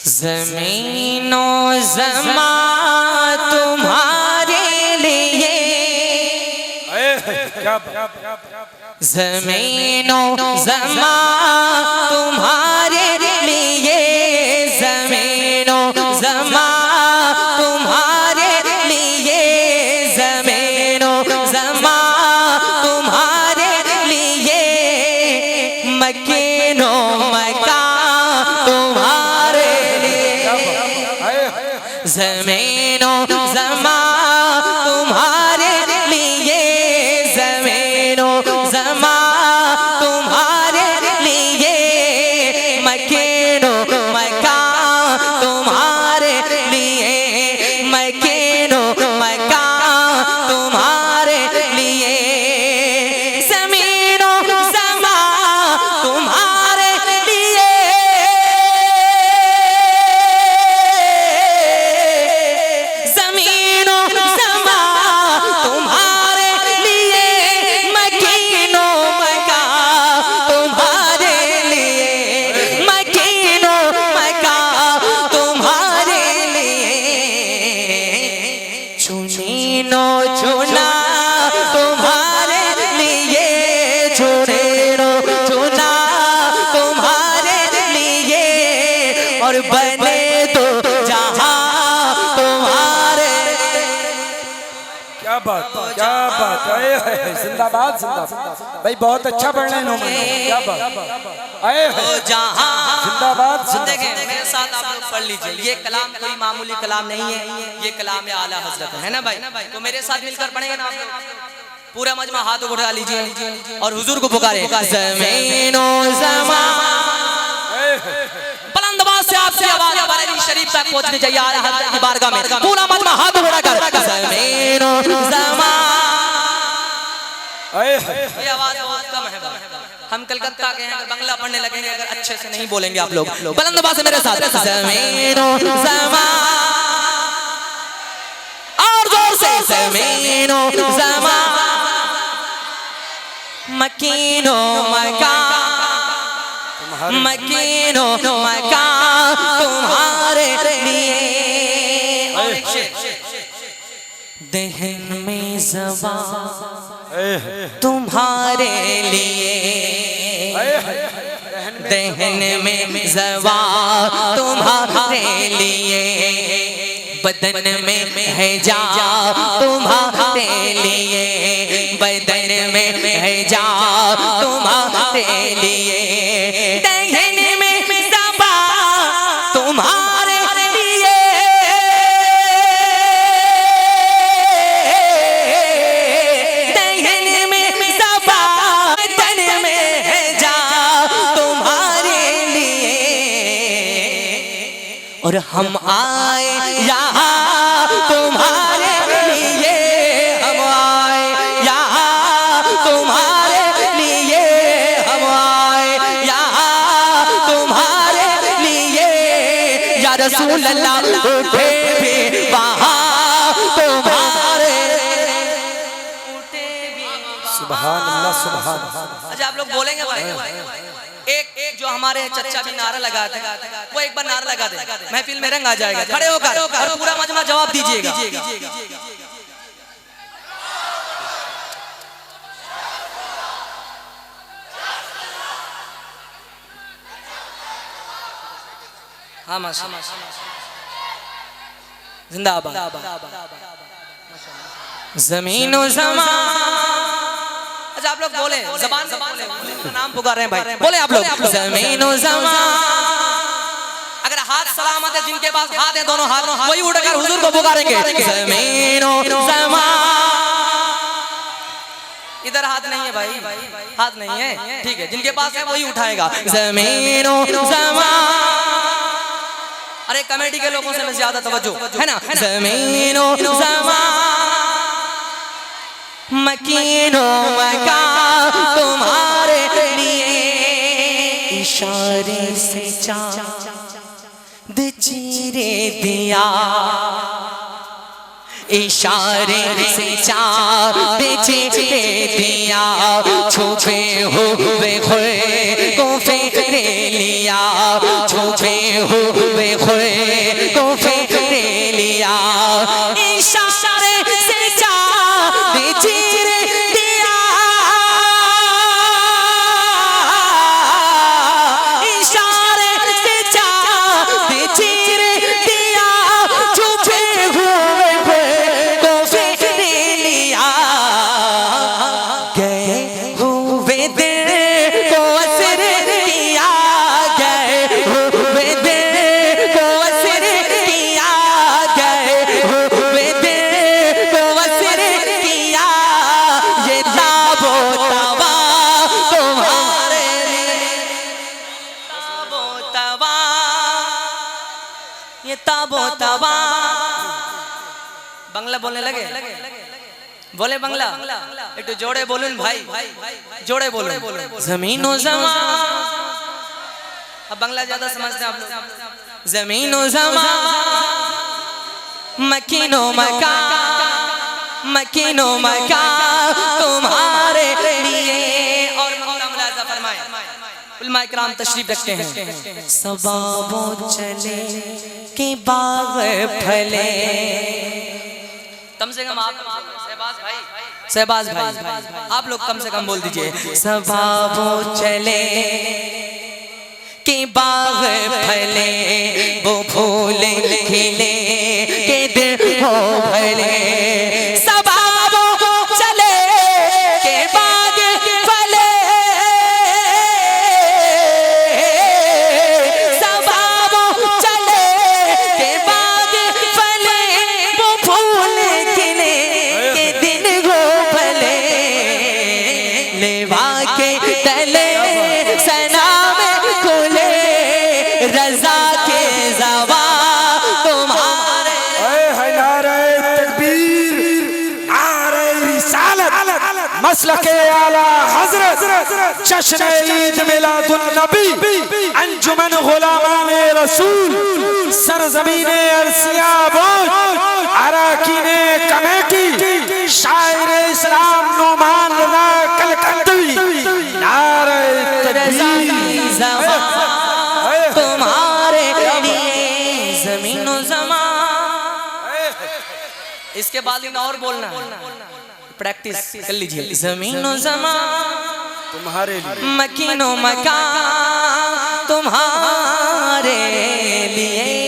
ज़मीनो ज़मा तुम्हारे लिए, ज़मीनो ज़मा तुम्हारे लिए, ज़मीनो ज़मा तुम्हारे लिए, ज़मीनो ज़मा तुम्हारे लिए, मकीनो मका तुम्हारे लिए, ज़मीनो ज़मा तुम्हारे लिए, ज़मीनो ज़मा तुम्हारे लिए, मकीनो मका तुम्हारे लिए, मकीनो मका तुम्हारे लिए, ज़मीनो ज़मा तुम्हारे लिए, ज़मीनो ज़मा तुम्हारे लिए, मकीनो मका तुम्हारे लिए, मकीनो मका तुम्हारे लिए, चुनीनो चुना तुम्हारे लिए, चुनीनो चुना तुम्हारे लिए, और बने तो जहां तुम्हारे। क्या बात आए है, जिंदाबाद जिंदाबाद भाई, बहुत अच्छा पढ़ना इन्होंने, क्या बात आए है, जहां जिंदाबाद जिंदाबाद। देखें मेरे साथ आप लोग पढ़ लीजिए, ये कलाम कोई मामूली कलाम नहीं है, ये कलाम आला हजरत है ना भाई। तो मेरे साथ मिलकर पढ़ेंगे ना आप लोग? पूरा मजमा हाथ उठा लीजिए और हुजूर को पुकारे, ज़मीनो ज़मा। बुलंद आवाज से आपसे आवाज बरेली शरीफ तक पहुंचनी चाहिए आला हजरत की बारगाह में। पूरा मजमा हाथ उठाकर ज़मीनो ज़मा। ये आवाज बहुत कम है, हम कलकत्ता के हैं, अगर बंगला पढ़ने लगेंगे, अगर अच्छे से नहीं बोलेंगे आप लोग। बुलंद आवाज से मेरे साथ, ज़मीनो ज़मा, और जोर से, ज़मीनो ज़मा, मकीनो मका, मकीनो मका तुम्हारे लिए, दहन में ज़बा तुम्हारे लिए, दहन में ज़बा तुम्हारे लिए, बदन में है जा तुम्हारे लिए, बदन में है जा तुम्हारे लिए, दहन में ज़बा तुम्हारे लिए, दहन में ज़बा, बदन में है जा तुम्हारे लिए, और हम आए यहाँ तुम्हारे लिए, हम आए यहाँ तुम्हारे लिए, हम आए यहाँ तुम्हारे लिए, या रसूल अल्लाह उठे भी वहाँ तुम्हारे, उठे भी। सुभान अल्लाह सुभान। अच्छा आप लोग बोलेंगे भाई, एक जो हमारे चच्चा भी नारा लगाते हैं, वो एक बार नारा लगा दे, महफिल में रंग आ जाएगा। खड़े होकर और पूरा मजमा जवाब दीजिएगा। हाँ माशाअल्लाह, जिंदाबाद। ज़मीनो ज़मा। अच्छा आप लोग बोले, ज़बान से बोले, नाम पुकार रहे हैं भाई, बोले आप लोग, ज़मीनो ज़मा। अगर हाथ सलामत है, जिनके पास हाथ है दोनों हाथ, वही उठकर हुजूर को पुकारेंगे, ज़मीनो ज़मा। इधर हाथ नहीं है भाई, हाथ नहीं है, ठीक है, जिनके पास है वही उठाएगा, ज़मीनो ज़मा। अरे कमेटी के लोगों से मैं ज्यादा तवज्जो है ना, ज़मीनो ज़मा, मकीनो मका तुम्हारे लिए, इशारे से चाँद चीरे दिया, इशारे से चाँद चीरे दिया, छुपे हुए खुद को फेरे लिया, छुपे हुए खोए को फेर लिया, इशारे से चाँद चीर दिया, इशारे से चाँद चीर दिया, छुपे हुए खोए को फेर लिया, गए हुए दिल को असर किया, गए हुए दिल को असर किया, गए हुए दिल को असर किया, ये ताबो तवा तुम्हारे लिए, ताबो तवा, ये ताबो तवा। बांग्ला बोलने लगे, बोले बांग्ला, एक तो जोड़े बोलूं भाई, जोड़े बोलो, जमीनो जमा, अब बांग्ला ज्यादा समझते हैं आप लोग, जमीनो जमा, मकीनो मका, मकीनो मका तुम्हारे लिए। और मुलाज़ा फरमाए, उलमा इकराम तशरीफ रखते हैं, सबाबों चले कि बाग फले, कम से कम आप शहबाज भाई आप लोग कम से कम बोल दीजिए, सबाबों चले कि बाग फले, वो फूल खिले के दिल हो भले, सबाबों चले के बाग फले, सबाबों चले के बाग फले, वो फूल खिले के दिल हो भले, लेवा के तले सना में खुले, रजा के जवा तुम्हारे, नारे तकबीर, नारे रिसालत, मसलके आला हजरत, जश्न ईद मिलादुन नबी, अंजुमन गुलामाने रसूल, सरजमीने अरसिया बोझ, अराकीने कमेटी, शायर इस्लाम नुमान रज़ा कलकत्तवी, नारे तकबीर, तुम्हारे लिए जमीनो जमा। इसके बाद इन और बोलना, प्रैक्टिस कर लीजिए, जमीनो जमा तुम्हारे लिए, मकीनो मका तुम्हारे लिए।